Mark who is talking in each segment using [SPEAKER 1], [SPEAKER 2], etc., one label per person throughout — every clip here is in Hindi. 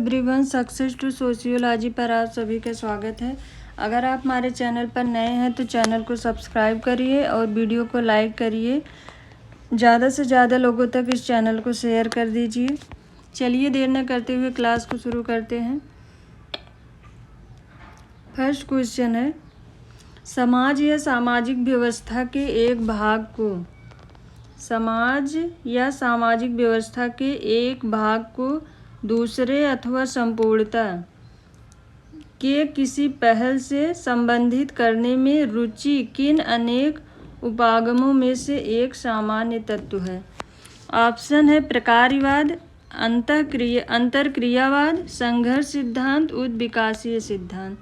[SPEAKER 1] एवरीवन, सक्सेस टू सोशियोलॉजी पर आप सभी का स्वागत है। अगर आप हमारे चैनल पर नए हैं तो चैनल को सब्सक्राइब करिए और वीडियो को लाइक करिए। ज़्यादा से ज़्यादा लोगों तक इस चैनल को शेयर कर दीजिए। चलिए देर न करते हुए क्लास को शुरू करते हैं। फर्स्ट क्वेश्चन है, समाज या सामाजिक व्यवस्था के एक भाग को दूसरे अथवा संपूर्णता के किसी पहल से संबंधित करने में रुचि किन अनेक उपागमों में से एक सामान्य तत्व है? ऑप्शन है प्रकार्यवाद, अंतरक्रियावाद, संघर्ष सिद्धांत, उद्विकासीय सिद्धांत।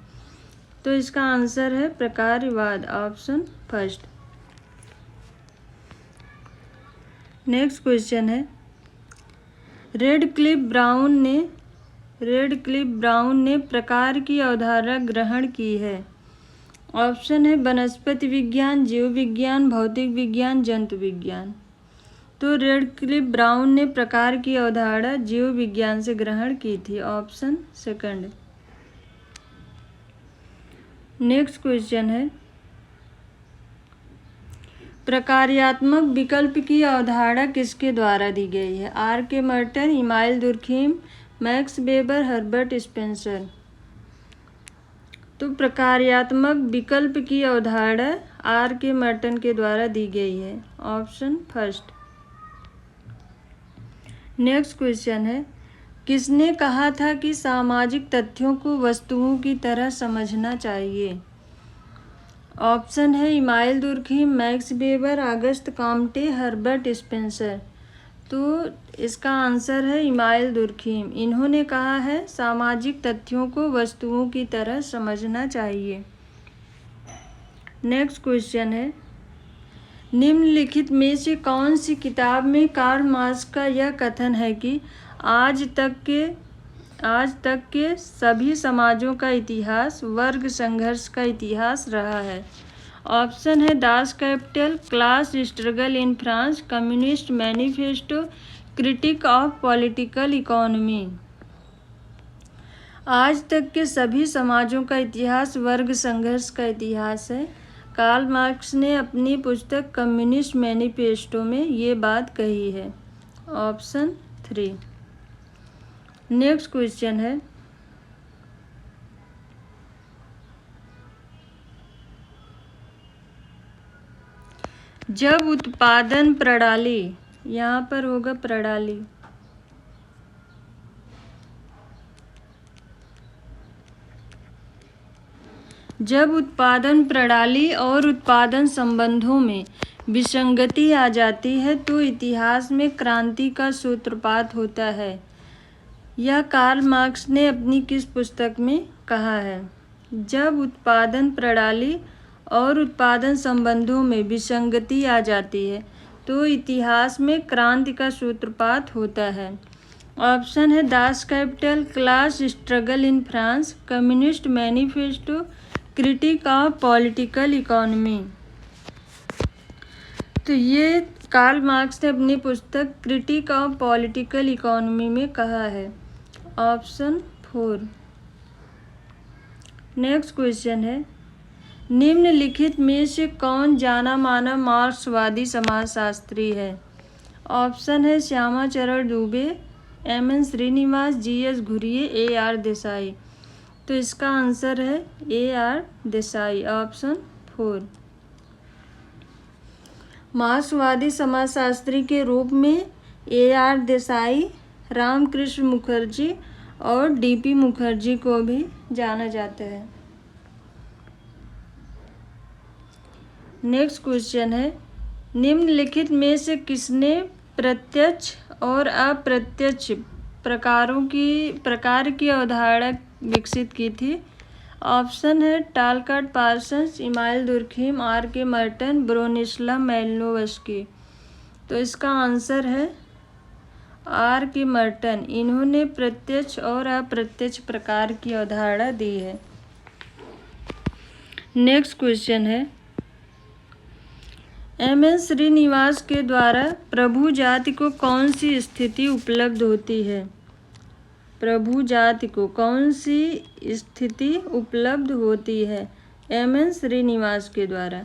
[SPEAKER 1] तो इसका आंसर है प्रकार्यवाद, ऑप्शन फर्स्ट। नेक्स्ट क्वेश्चन है, रेडक्लिफ ब्राउन ने प्रकार की अवधारणा ग्रहण की है। ऑप्शन है वनस्पति विज्ञान, जीव विज्ञान, भौतिक विज्ञान, जंतु विज्ञान। तो रेडक्लिफ ब्राउन ने प्रकार की अवधारणा जीव विज्ञान से ग्रहण की थी, ऑप्शन सेकंड। नेक्स्ट क्वेश्चन है, प्रकार्यात्मक विकल्प की अवधारणा किसके द्वारा दी गई है? आर के Merton, email Durkheim, Max weber, Herbert Spencer. तो प्रकार्यात्मक विकल्प की अवधारणा आर के मर्टन के द्वारा दी गई है, ऑप्शन फर्स्ट। नेक्स्ट क्वेश्चन है, किसने कहा था कि सामाजिक तथ्यों को वस्तुओं की तरह समझना चाहिए? ऑप्शन है Emile Durkheim, Max weber, August Comte, Herbert Spencer. तो इसका आंसर है इमाइल दुर्खीम। इन्होंने कहा है सामाजिक तथ्यों को वस्तुओं की तरह समझना चाहिए। नेक्स्ट क्वेश्चन है, निम्नलिखित में से कौन सी किताब में कार्ल मार्क्स का यह कथन है कि आज तक के सभी समाजों का इतिहास वर्ग संघर्ष का इतिहास रहा है? ऑप्शन है Das Kapital, class struggle in France, communist manifesto, critic of political economy. आज तक के सभी समाजों का इतिहास वर्ग संघर्ष का इतिहास है। कार्ल मार्क्स ने अपनी पुस्तक कम्युनिस्ट मैनिफेस्टो में ये बात कही है, ऑप्शन 3। नेक्स्ट क्वेश्चन है, जब उत्पादन प्रणाली, यहाँ पर होगा प्रणाली, जब उत्पादन प्रणाली और उत्पादन संबंधों में विसंगति आ जाती है तो इतिहास में क्रांति का सूत्रपात होता है। यह कार्ल मार्क्स ने अपनी किस पुस्तक में कहा है? जब उत्पादन प्रणाली और उत्पादन संबंधों में विसंगति आ जाती है तो इतिहास में क्रांति का सूत्रपात होता है। ऑप्शन है Das Kapital, class struggle in France, communist manifesto, critic of political economy. तो ये कार्ल मार्क्स ने अपनी पुस्तक क्रिटिक ऑफ पॉलिटिकल इकोनॉमी में कहा है, ऑप्शन 4। नेक्स्ट क्वेश्चन है, निम्नलिखित में से कौन जाना माना मार्क्सवादी समाजशास्त्री है? ऑप्शन है Shyamacharan Dube, M N. Srinivas, G S. Ghurye, A R. Desai. तो इसका आंसर है ए.आर. देसाई, ऑप्शन 4। मार्क्सवादी समाजशास्त्री के रूप में ए.आर. देसाई, रामकृष्ण मुखर्जी और डी.पी. मुखर्जी को भी जाना जाता है। नेक्स्ट क्वेश्चन है, निम्नलिखित में से किसने प्रत्यक्ष और अप्रत्यक्ष प्रकार की अवधारणा विकसित की थी? ऑप्शन है टालकाट पार्सन्स, इमाइल दुर्खीम, आर के मर्टन, ब्रोनिस्लाव मैलिनोवस्की। तो इसका आंसर है आर के मर्टन। इन्होंने प्रत्यक्ष और अप्रत्यक्ष प्रकार की अवधारणा दी है। नेक्स्ट क्वेश्चन है, एम.एन. श्रीनिवास के द्वारा प्रभु जाति को कौन सी स्थिति उपलब्ध होती है? प्रभु जाति को कौन सी स्थिति उपलब्ध होती है? एम.एन. श्रीनिवास के द्वारा।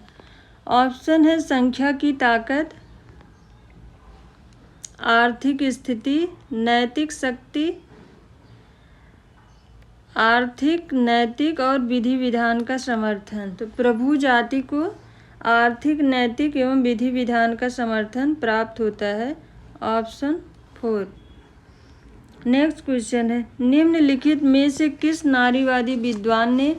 [SPEAKER 1] ऑप्शन है संख्या की ताकत, आर्थिक स्थिति, नैतिक शक्ति, आर्थिक, नैतिक और विधि विधान का समर्थन। तो प्रभु जाति को आर्थिक, नैतिक एवं विधि विधान का समर्थन प्राप्त होता है। ऑप्शन 4। नेक्स्ट क्वेश्चन है, निम्नलिखित में से किस नारीवादी विद्वान ने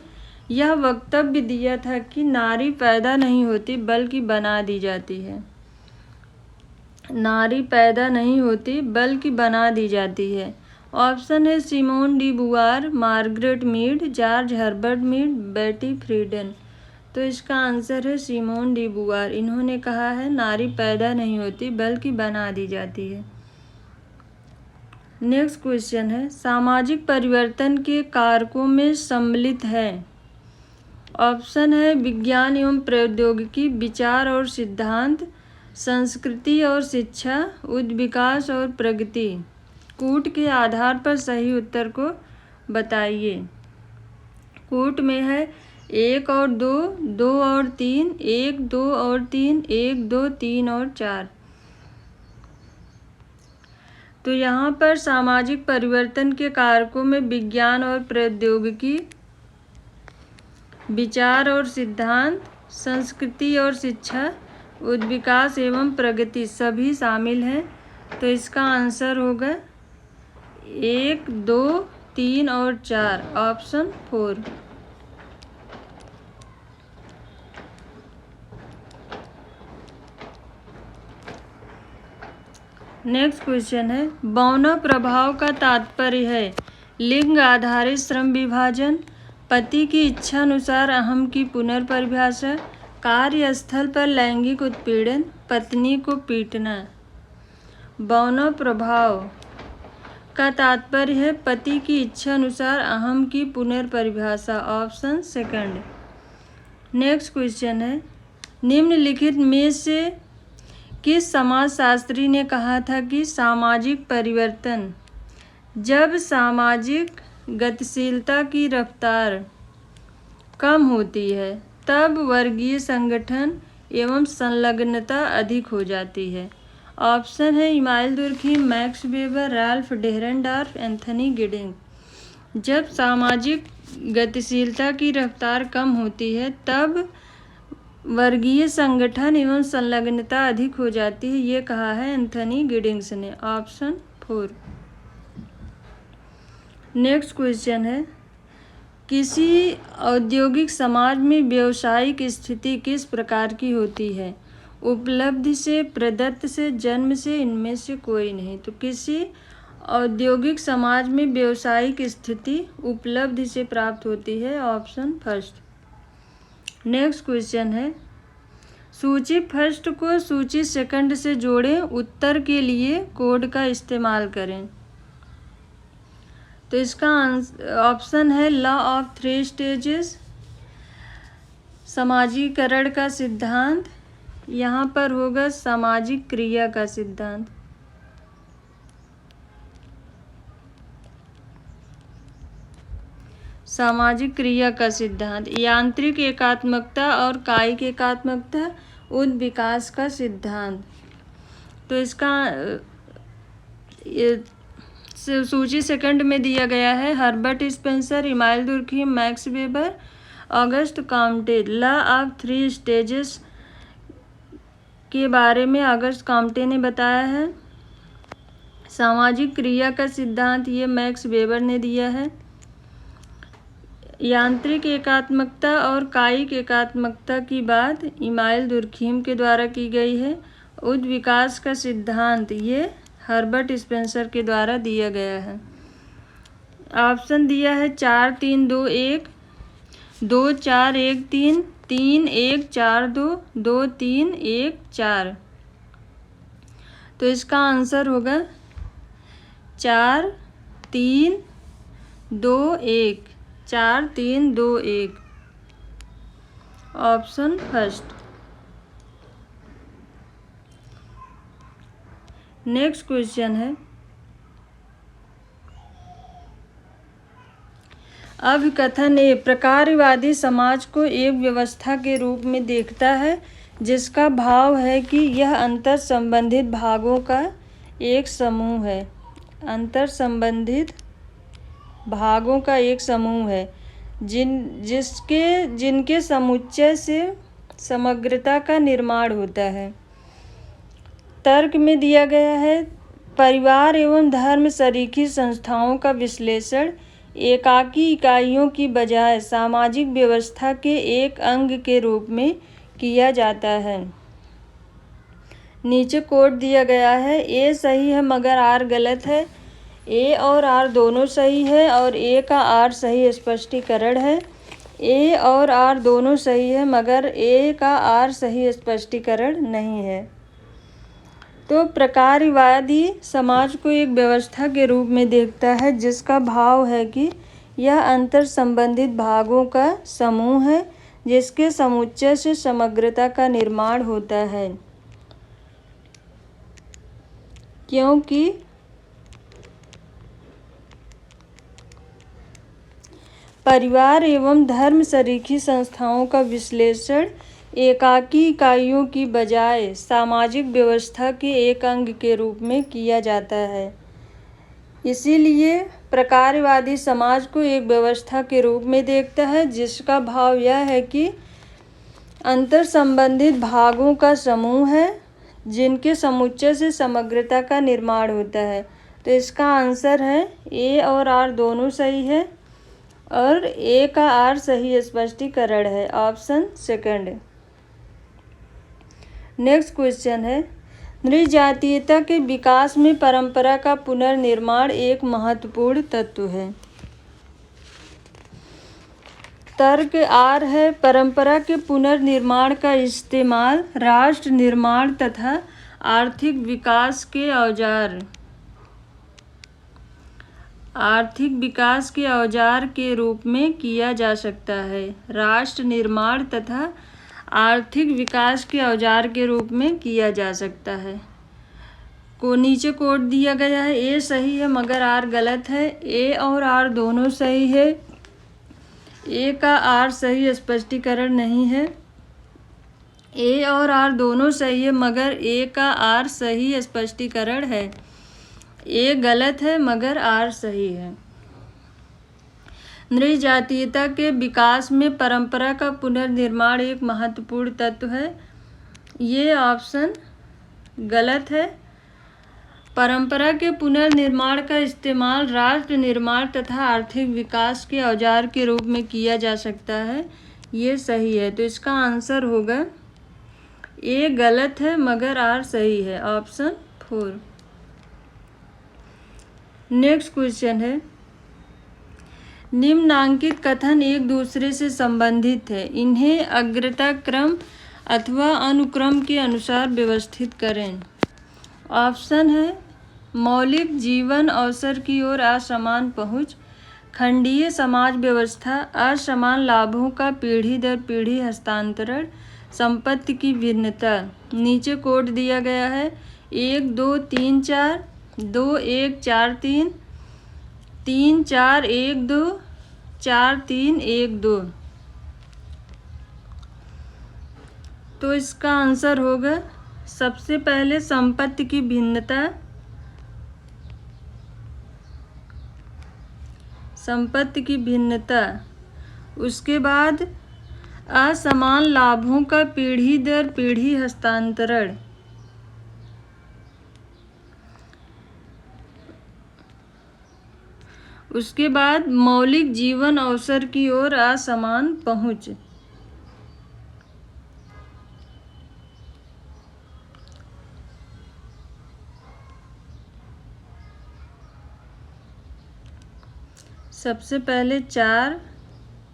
[SPEAKER 1] यह वक्तव्य दिया था कि नारी पैदा नहीं होती बल्कि बना दी जाती है? नारी पैदा नहीं होती बल्कि बना दी जाती है। ऑप्शन है Simone de Beauvoir, Margaret Mead, George Herbert Mead, Betty Friedan. तो इसका आंसर है सिमोन डी बुआर। इन्होंने कहा है नारी पैदा नहीं होती बल्कि बना दी जाती है। नेक्स्ट क्वेश्चन है, सामाजिक परिवर्तन के कारकों में सम्मिलित है। ऑप्शन है विज्ञान एवं प्रौद्योगिकी, विचार और सिद्धांत, संस्कृति और शिक्षा, उद्विकास और प्रगति। कूट के आधार पर सही उत्तर को बताइए। कूट में है 1 और 2, 2 और 3, 1, 2 और 3, 1, 2, 3 और 4। तो यहाँ पर सामाजिक परिवर्तन के कारकों में विज्ञान और प्रौद्योगिकी, विचार और सिद्धांत, संस्कृति और शिक्षा, उद्विकास एवं प्रगति सभी शामिल हैं। तो इसका आंसर होगा 1, 2, 3 और 4, ऑप्शन 4। नेक्स्ट क्वेश्चन है, बौना प्रभाव का तात्पर्य है लिंग आधारित श्रम विभाजन, पति की इच्छा अनुसार अहम की पुनर्परिभाषा, कार्यस्थल पर लैंगिक उत्पीड़न, पत्नी को पीटना। बौना प्रभाव का तात्पर्य है पति की इच्छा अनुसार अहम की पुनर्परिभाषा। ऑप्शन 2। नेक्स्ट क्वेश्चन है, निम्नलिखित में से किस समाजशास्त्री ने कहा था कि सामाजिक परिवर्तन जब सामाजिक गतिशीलता की रफ्तार कम होती है तब वर्गीय संगठन एवं संलग्नता अधिक हो जाती है? ऑप्शन है Emile Durkheim, Max Weber, Ralf Dahrendorf, Anthony Giddens. जब सामाजिक गतिशीलता की रफ्तार कम होती है तब वर्गीय संगठन एवं संलग्नता अधिक हो जाती है, ये कहा है एंथनी गिडिंग्स ने। ऑप्शन 4। नेक्स्ट क्वेश्चन है, किसी औद्योगिक समाज में व्यावसायिक स्थिति किस प्रकार की होती है? उपलब्धि से, प्रदत्त से, जन्म से, इनमें से कोई नहीं। तो किसी औद्योगिक समाज में व्यावसायिक स्थिति उपलब्धि से प्राप्त होती है। ऑप्शन 1। नेक्स्ट क्वेश्चन है, सूची फर्स्ट को सूची सेकंड से जोड़ें, उत्तर के लिए कोड का इस्तेमाल करें। तो इसका ऑप्शन है लॉ ऑफ 3 स्टेजेस, समाजीकरण का सिद्धांत, यहाँ पर होगा सामाजिक क्रिया का सिद्धांत। सामाजिक क्रिया का सिद्धांत, यांत्रिक एकात्मकता और कायिक एकात्मकता, उद्विकास का सिद्धांत। तो इसका सूची सेकंड में दिया गया है Herbert Spencer, email Durkheim, Max weber, August Comte. Law of 3 stages के बारे में ऑगस्ट कॉम्टे ने बताया है। सामाजिक क्रिया का सिद्धांत ये मैक्स वेबर ने दिया है। यांत्रिक एकात्मकता और कायिक एकात्मकता की बात इमाइल दुर्खीम के द्वारा की गई है। उद्विकास का सिद्धांत ये हर्बर्ट स्पेंसर के द्वारा दिया गया है। ऑप्शन दिया है 4, 3, 2, 1, 2, 4, 1, 3, 3, 1, 4, 2, 2, 3, 1, 4। तो इसका आंसर होगा 4, 3, 2, 1, 4, 3, 2, 1, ऑप्शन 1। नेक्स्ट क्वेश्चन है, अभिकथन ए प्रकारवादी समाज को एक व्यवस्था के रूप में देखता है जिसका भाव है कि यह अंतर संबंधित भागों का एक समूह है। अंतर संबंधित भागों का एक समूह है जिनके समुच्चय से समग्रता का निर्माण होता है। तर्क में दिया गया है परिवार एवं धर्म सरीखी संस्थाओं का विश्लेषण एकाकी इकाइयों की बजाय सामाजिक व्यवस्था के एक अंग के रूप में किया जाता है। नीचे कोट दिया गया है ए सही है मगर आर गलत है। ए और आर दोनों सही है और ए का आर सही स्पष्टीकरण है। ए और आर दोनों सही है मगर ए का आर सही स्पष्टीकरण नहीं है। तो प्रकारवादी समाज को एक व्यवस्था के रूप में देखता है जिसका भाव है कि यह अंतर संबंधित भागों का समूह है जिसके समुच्चय से समग्रता का निर्माण होता है। क्योंकि परिवार एवं धर्म सरीखी संस्थाओं का विश्लेषण एकाकी इकाइयों की बजाय सामाजिक व्यवस्था के एक अंग के रूप में किया जाता है। इसीलिए प्रकारवादी समाज को एक व्यवस्था के रूप में देखता है जिसका भाव यह है कि अंतर संबंधित भागों का समूह है जिनके समुच्चय से समग्रता का निर्माण होता है। तो इसका आंसर है ए और आर दोनों सही है और ए का आर सही स्पष्टीकरण है। Option second. नेक्स्ट क्वेश्चन है नृजातीयता के विकास में परंपरा का पुनर्निर्माण एक महत्वपूर्ण तत्व है। तर्क आर है परंपरा के पुनर्निर्माण का इस्तेमाल राष्ट्र निर्माण तथा आर्थिक विकास के औजार के रूप में किया जा सकता है। राष्ट्र निर्माण तथा आर्थिक विकास के औजार के रूप में किया जा सकता है। नीचे कोट दिया गया है ए सही है मगर आर गलत है। ए और आर दोनों सही है। ए का आर सही स्पष्टीकरण नहीं है। ए और आर दोनों सही है मगर ए का आर सही स्पष्टीकरण है। ए गलत है मगर आर सही है। नृजातीयता के विकास में परंपरा का पुनर्निर्माण एक महत्वपूर्ण तत्व है। ये ऑप्शन गलत है। परंपरा के पुनर्निर्माण का इस्तेमाल राष्ट्र निर्माण तथा आर्थिक विकास के औजार के रूप में किया जा सकता है। ये सही है। तो इसका आंसर होगा ए गलत है मगर आर सही है। ऑप्शन 4। नेक्स्ट क्वेश्चन है निम्नांकित कथन एक दूसरे से संबंधित है इन्हें अग्रता क्रम अथवा अनुक्रम के अनुसार व्यवस्थित करें। ऑप्शन है मौलिक जीवन अवसर की ओर असमान पहुँच, खंडीय समाज व्यवस्था, असमान लाभों का पीढ़ी दर पीढ़ी हस्तांतरण, संपत्ति की भिन्नता। नीचे कोड दिया गया है 1 2 3 4 2 1 4 3 3 4 1 2 4 3 1 2। तो इसका आंसर होगा सबसे पहले संपत्ति की भिन्नता, उसके बाद असमान लाभों का पीढ़ी दर पीढ़ी हस्तांतरण, उसके बाद मौलिक जीवन अवसर की ओर असमान पहुँच। सबसे पहले 4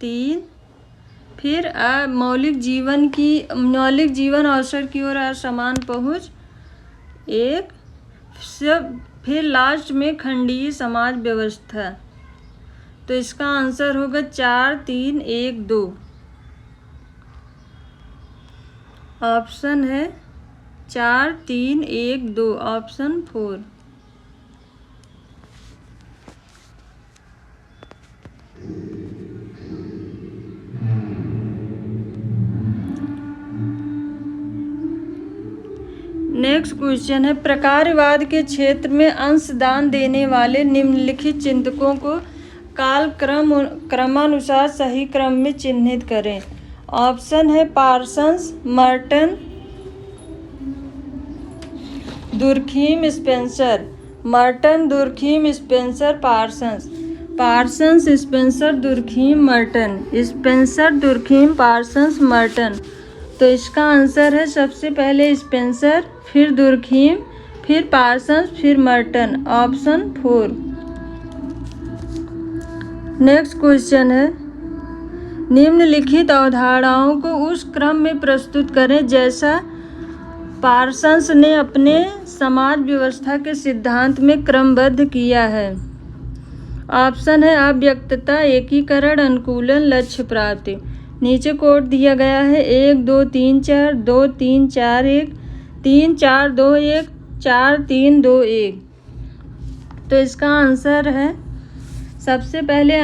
[SPEAKER 1] 3, फिर मौलिक जीवन अवसर की ओर असमान पहुँच 1, फिर लास्ट में खंडीय समाज व्यवस्था। तो इसका आंसर होगा 4 3 1 2। ऑप्शन है 4 3 1 2। ऑप्शन 4। नेक्स्ट क्वेश्चन है, प्रकारवाद के क्षेत्र में अंशदान देने वाले निम्नलिखित चिंतकों को क्रमानुसार सही क्रम में चिन्हित करें। ऑप्शन है Parsons, Merton, Durkheim, Spencer. Merton, Durkheim, Spencer, Parsons. Parsons, Spencer, Durkheim, Merton. Spencer, Durkheim, Parsons, Merton. तो इसका आंसर है सबसे पहले स्पेंसर, फिर दुर्खीम, फिर पार्सन्स, फिर मर्टन। ऑप्शन 4। नेक्स्ट क्वेश्चन है, निम्नलिखित अवधारणाओं को उस क्रम में प्रस्तुत करें जैसा पार्सन्स ने अपने समाज व्यवस्था के सिद्धांत में क्रमबद्ध किया है। ऑप्शन है अव्यक्तता, एकीकरण, अनुकूलन, लक्ष्य प्राप्ति। नीचे कोड दिया गया है 1 2 3 4, 2 3 4 1, 3 4 2 1, 4 3 2 1। तो इसका आंसर है सबसे पहले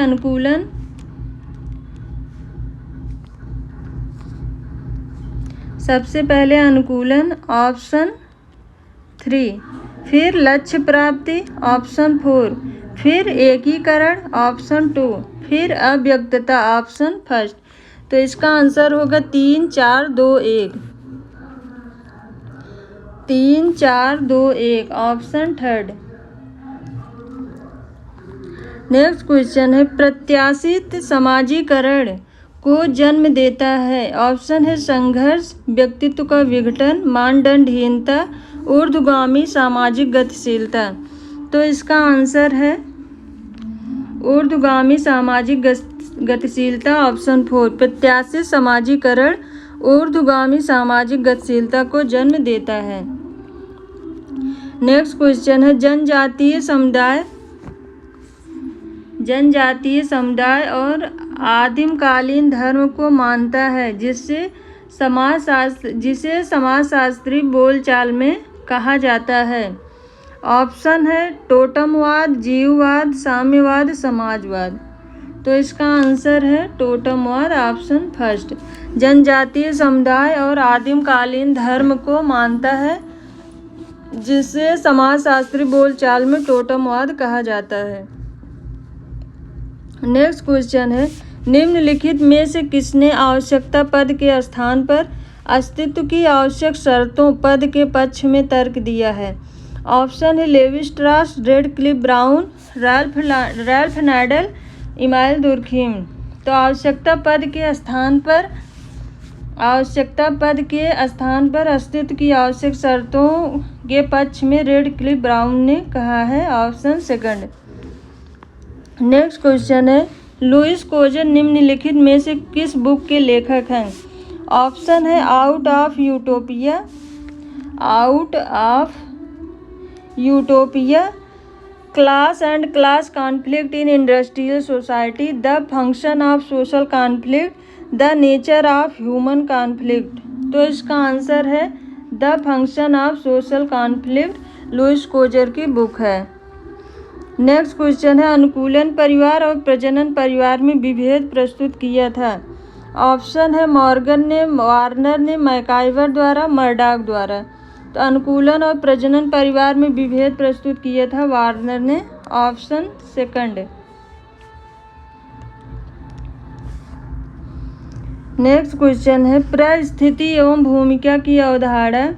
[SPEAKER 1] अनुकूलन, ऑप्शन 3, फिर लक्ष्य प्राप्ति, ऑप्शन 4, फिर एकीकरण, ऑप्शन 2, फिर अव्यक्तता, ऑप्शन 1। तो इसका आंसर होगा 3 4 2 1, 3 4 2 1, ऑप्शन 3। नेक्स्ट क्वेश्चन है, प्रत्याशित समाजीकरण को जन्म देता है। ऑप्शन है संघर्ष, व्यक्तित्व का विघटन, मानदंडहीनता, ऊर्ध्वगामी सामाजिक गतिशीलता। तो इसका आंसर है ऊर्ध्वगामी सामाजिक गतिशीलता, ऑप्शन 4। प्रत्याशित समाजीकरण ऊर्ध्वगामी सामाजिक गतिशीलता को जन्म देता है। नेक्स्ट क्वेश्चन है, जनजातीय समुदाय और आदिमकालीन धर्म को मानता है, जिसे समाजशास्त्री बोलचाल में कहा जाता है। ऑप्शन है टोटमवाद, जीववाद, साम्यवाद, समाजवाद। तो इसका आंसर है टोटमवाद, ऑप्शन 1। जनजातीय समुदाय और आदिमकालीन धर्म को मानता है, जिसे समाजशास्त्री बोलचाल में टोटमवाद कहा जाता है। नेक्स्ट क्वेश्चन है, निम्नलिखित में से किसने आवश्यकता पद के स्थान पर अस्तित्व की आवश्यक शर्तों पद के पक्ष में तर्क दिया है। ऑप्शन है Levi Strauss, Radcliffe Brown, Ralph Nadel, Emile Durkheim. तो आवश्यकता पद के स्थान पर अस्तित्व की आवश्यक शर्तों के पक्ष में रेडक्लिफ ब्राउन ने कहा है, ऑप्शन 2। नेक्स्ट क्वेश्चन है, लुईस कोजन निम्नलिखित में से किस बुक के लेखक हैं। ऑप्शन है out of utopia, class and class conflict in industrial society, the function of social conflict, the nature of human conflict. तो इसका आंसर है the function of social conflict, Lewis Coser की बुक है। नेक्स्ट क्वेश्चन है, अनुकूलन परिवार और प्रजनन परिवार में विभेद प्रस्तुत किया था। ऑप्शन है मॉर्गन ने, वार्नर ने, मैकाइवर द्वारा, मर्डॉक द्वारा। तो अनुकूलन और प्रजनन परिवार में विभेद प्रस्तुत किया था वार्नर ने, ऑप्शन 2। नेक्स्ट क्वेश्चन है, परिस्थिति एवं भूमिका की अवधारणा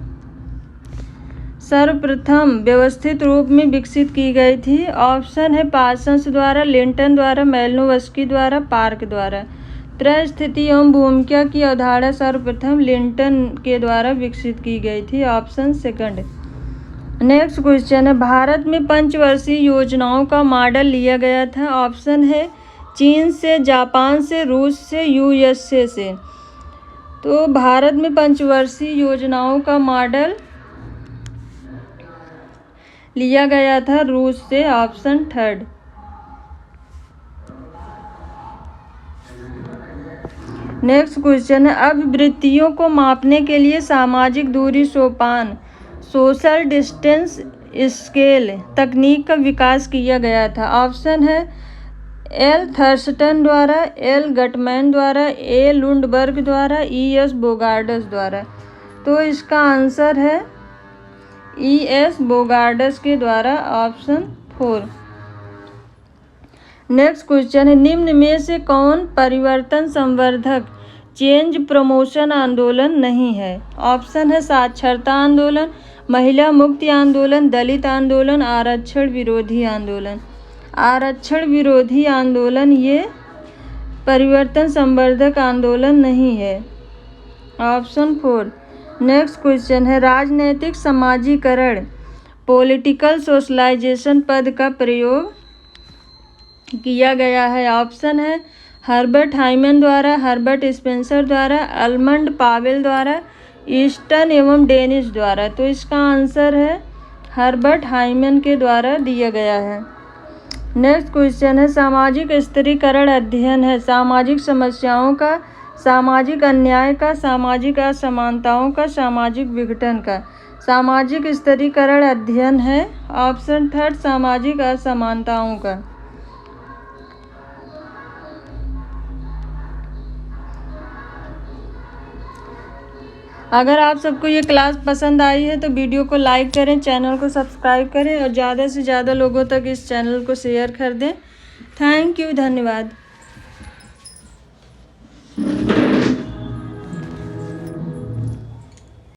[SPEAKER 1] सर्वप्रथम व्यवस्थित रूप में विकसित की गई थी। ऑप्शन है पार्सन्स द्वारा, लिंटन द्वारा, मेलिनोवस्की द्वारा, पार्क द्वारा। परिस्थिति एवं भूमिका की अवधारणा सर्वप्रथम लिंटन के द्वारा विकसित की गई थी, ऑप्शन 2। नेक्स्ट क्वेश्चन है, भारत में पंचवर्षीय योजनाओं का मॉडल लिया गया था। ऑप्शन है चीन से, जापान से, रूस से, यूएसए से। तो भारत में पंचवर्षीय योजनाओं का मॉडल लिया गया था रूस से, ऑप्शन 3। नेक्स्ट क्वेश्चन है, अभिवृत्तियों को मापने के लिए सामाजिक दूरी सोपान, सोशल डिस्टेंस स्केल तकनीक का विकास किया गया था। ऑप्शन है एल थर्स्टन द्वारा, एल गटमैन द्वारा, ए लुंडबर्ग द्वारा, ई एस बोगार्डस द्वारा। तो इसका आंसर है E.S. बोगार्ड्स के द्वारा। ऑप्शन 4। नेक्स्ट क्वेश्चन है, निम्न में से कौन परिवर्तन संवर्धक चेंज प्रमोशन आंदोलन नहीं है? ऑप्शन है साक्षरता आंदोलन, महिला मुक्ति आंदोलन, दलित आंदोलन, आरक्षण विरोधी आंदोलन। आरक्षण विरोधी आंदोलन ये परिवर्तन संवर्धक आंदोलन नहीं है। ऑप्शन 4। नेक्स्ट क्वेश्चन है, राजनैतिक समाजीकरण पॉलिटिकल सोशलाइजेशन पद का प्रयोग किया गया है। ऑप्शन है हर्बर्ट हाइमन द्वारा, हर्बर्ट स्पेंसर द्वारा, अल्मंड पावेल द्वारा, ईस्टन एवं डेनिस द्वारा। तो इसका आंसर है हर्बर्ट हाइमन के द्वारा दिया गया है। नेक्स्ट क्वेश्चन है, सामाजिक स्थिरीकरण अध्ययन है सामाजिक समस्याओं का, सामाजिक अन्याय का, सामाजिक असमानताओं का, सामाजिक विघटन का। सामाजिक स्थिरीकरण अध्ययन है। ऑप्शन 3 सामाजिक असमानताओं का। अगर आप सबको ये क्लास पसंद आई है तो वीडियो को लाइक करें, चैनल को सब्सक्राइब करें और ज़्यादा से ज़्यादा लोगों तक इस चैनल को शेयर कर दें। थैंक यू, धन्यवाद।